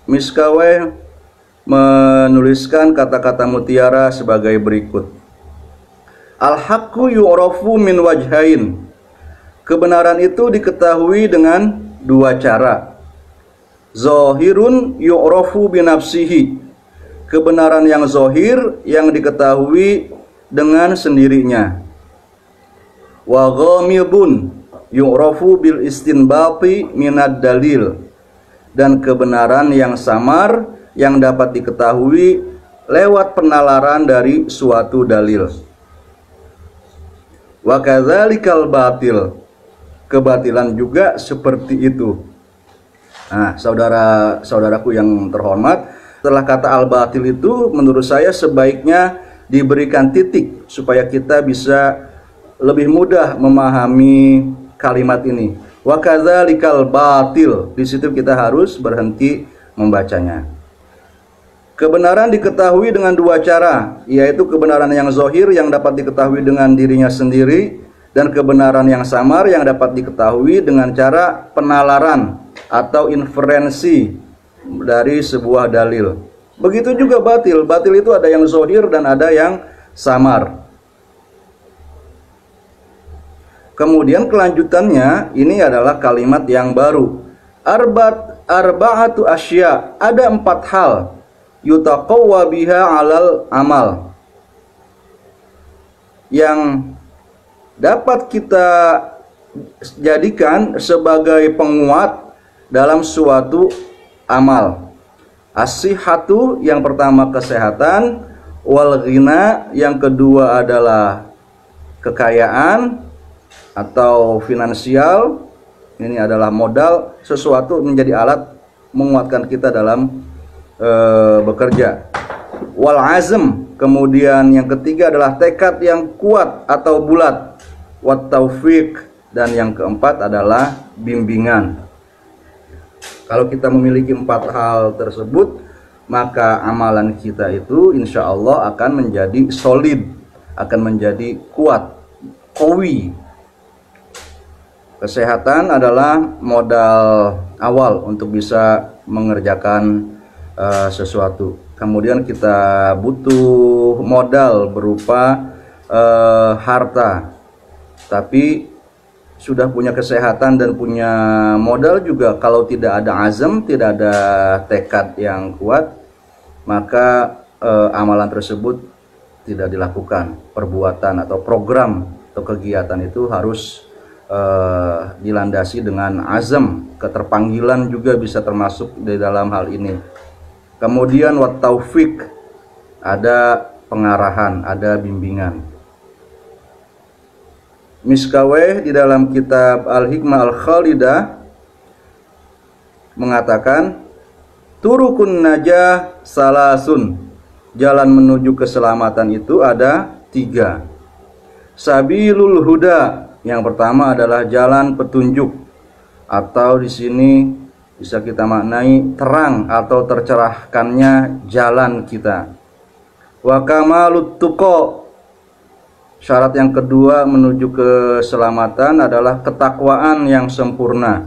Miskaweh menuliskan kata-kata mutiara sebagai berikut. Al-haqqu yu'rafu min wajhain. Kebenaran itu diketahui dengan dua cara. Zahirun yu'rafu binafsihi. Kebenaran yang zahir yang diketahui dengan sendirinya. Wa ghamidun yu'rafu bil istinbati minad dalil. Dan kebenaran yang samar yang dapat diketahui lewat penalaran dari suatu dalil. Wa kadzalikal batil. Kebatilan juga seperti itu. Nah, saudara-saudaraku yang terhormat, setelah kata al-batil itu menurut saya sebaiknya diberikan titik supaya kita bisa lebih mudah memahami kalimat ini. Wa kadzalikal batil. Di situ kita harus berhenti membacanya. Kebenaran diketahui dengan dua cara, yaitu kebenaran yang zahir yang dapat diketahui dengan dirinya sendiri, dan kebenaran yang samar yang dapat diketahui dengan cara penalaran atau inferensi dari sebuah dalil. Begitu juga batil. Batil itu ada yang zahir dan ada yang samar. Kemudian kelanjutannya ini adalah kalimat yang baru. Arba'atu asya. Ada 4 hal. Yutaqawwa biha 'alal amal. Yang dapat kita jadikan sebagai penguat dalam suatu amal. As-sihhatu, yang pertama kesehatan. Wal ghina, yang kedua adalah kekayaan atau finansial. Ini adalah modal, sesuatu menjadi alat menguatkan kita dalam bekerja. Wal azm, kemudian yang ketiga adalah tekad yang kuat atau bulat. Wat taufiq, dan yang keempat adalah bimbingan. Kalau kita memiliki 4 hal tersebut, maka amalan kita itu insya Allah akan menjadi solid, akan menjadi kuat, qawi. Kesehatan adalah modal awal untuk bisa mengerjakan sesuatu. Kemudian kita butuh modal berupa harta. Tapi sudah punya kesehatan dan punya modal juga, kalau tidak ada azam, tidak ada tekad yang kuat, maka amalan tersebut tidak dilakukan. Perbuatan atau program atau kegiatan itu harus dilandasi dengan azam. Keterpanggilan juga bisa termasuk di dalam hal ini. Kemudian wat taufik, ada pengarahan, ada bimbingan. Miskaweh di dalam kitab Al-Hikmah Al-Khalidah mengatakan, turukun najah salasun. Jalan menuju keselamatan itu ada 3. Sabilul huda, yang pertama adalah jalan petunjuk, atau di sini bisa kita maknai terang atau tercerahkannya jalan kita. Wa kamalut tuqa, syarat yang kedua menuju keselamatan adalah ketakwaan yang sempurna.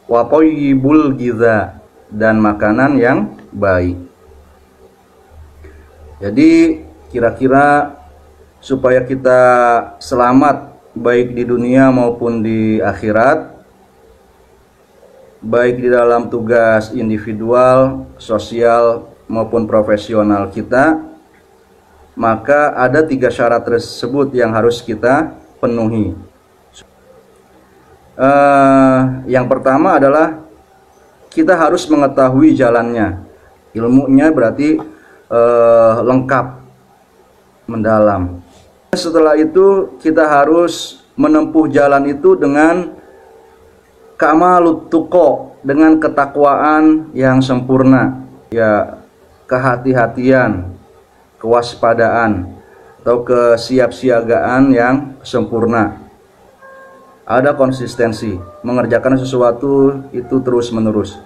Wa thayyibul giza, dan makanan yang baik. Jadi kira-kira supaya kita selamat baik di dunia maupun di akhirat, baik di dalam tugas individual, sosial maupun profesional kita, maka ada 3 syarat tersebut yang harus kita penuhi. Yang pertama adalah kita harus mengetahui jalannya. Ilmunya berarti lengkap, mendalam. Setelah itu kita harus menempuh jalan itu dengan kamalut tuqa, dengan ketakwaan yang sempurna, ya, kehati-hatian, kewaspadaan atau kesiapsiagaan yang sempurna. Ada konsistensi, mengerjakan sesuatu itu terus-menerus.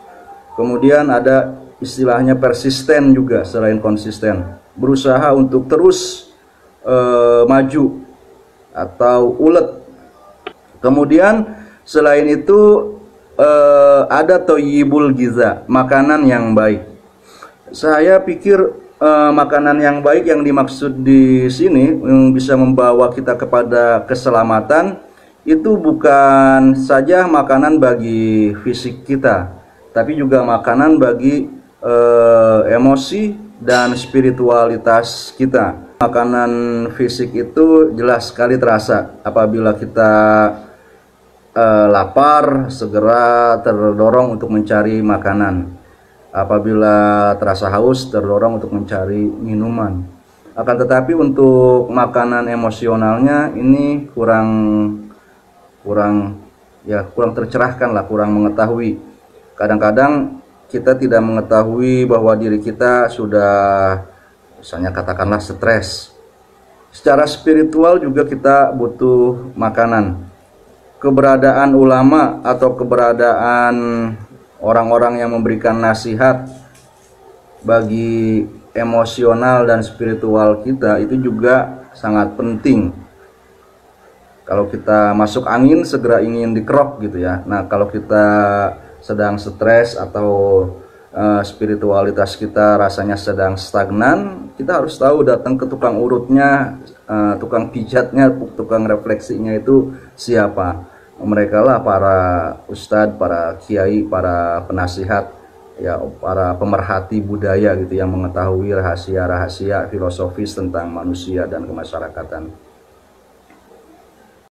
Kemudian ada istilahnya persisten juga selain konsisten, berusaha untuk terus maju atau ulet. Kemudian selain itu ada toyibul giza, makanan yang baik. Saya pikir makanan yang baik yang dimaksud di sini yang bisa membawa kita kepada keselamatan itu bukan saja makanan bagi fisik kita, tapi juga makanan bagi emosi dan spiritualitas kita. Makanan fisik itu jelas sekali terasa apabila kita lapar, segera terdorong untuk mencari makanan. Apabila terasa haus, terdorong untuk mencari minuman. Akan tetapi untuk makanan emosionalnya ini kurang tercerahkan lah, kurang mengetahui. Kadang-kadang kita tidak mengetahui bahwa diri kita sudah, misalnya katakanlah stres. Secara spiritual juga kita butuh makanan. Keberadaan ulama atau keberadaan orang-orang yang memberikan nasihat bagi emosional dan spiritual kita itu juga sangat penting. Kalau kita masuk angin segera ingin dikerok gitu ya. Nah, kalau kita sedang stres atau spiritualitas kita rasanya sedang stagnan, kita harus tahu datang ke tukang urutnya, tukang pijatnya, tukang refleksinya itu siapa. Mereka lah para ustadz, para kiai, para penasihat, ya, para pemerhati budaya gitu yang mengetahui rahasia-rahasia filosofis tentang manusia dan kemasyarakatan.